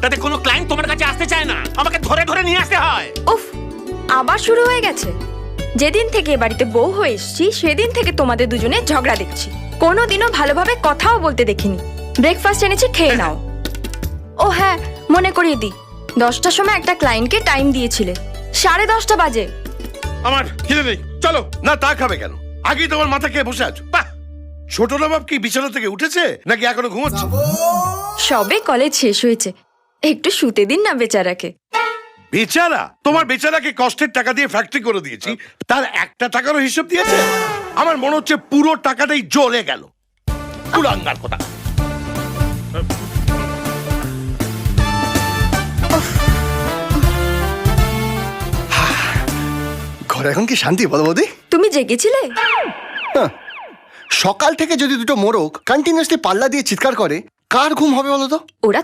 তাতে কোনো ক্লায়েন্ট তোমার কাছে আসতে চায় না, আমাকে ধরে ধরে নিয়ে আসতে হয়। উফ, আবার শুরু হয়ে গেছে। যেদিন থেকে এ বাড়িতে বউ হয়ে এসেছি সেদিন থেকে তোমাদের দুজনে ঝগড়া দেখছি। কোনোদিনও ভালোভাবে কথাও বলতে দেখিনি। ব্রেকফাস্ট এনেছি, খেয়ে নাও। ও হ্যাঁ, মনে করিয়ে দিই, 10টার সময় একটা ক্লায়েন্টকে টাইম দিয়েছিলে, 10:30 বাজে। আমার খিদে নেই, চলো। না, তা খাবে কেন? আগেই তোমার মাথা খেয়ে বসে আছো। বাহ, ছোট নবাব কি বিছানা থেকে উঠেছে নাকি এখনো ঘুমোচ্ছে? সবে কলেজ শেষ হয়েছে, একটু শুতে দিন না বেচারাকে। বেচারা? তোমার বেচারাকে কষ্টের টাকা দিয়ে ফ্যাক্টরি করে দিয়েছি, তার একটা টাকারও হিসাব দিয়েছে? আমার মনে হচ্ছে পুরো টাকাটাই জ্বলে গেল। কুলাঙ্গার কথা। ঘরে এখন কি শান্তি বলো বৌদি? তুমি জেগেছিলে? সকাল থেকে যদি দুটো মোরগ কন্টিনিউয়াসলি পাল্লা দিয়ে চিৎকার করে, কার ঘুম হবে বলো তো? ওরা তো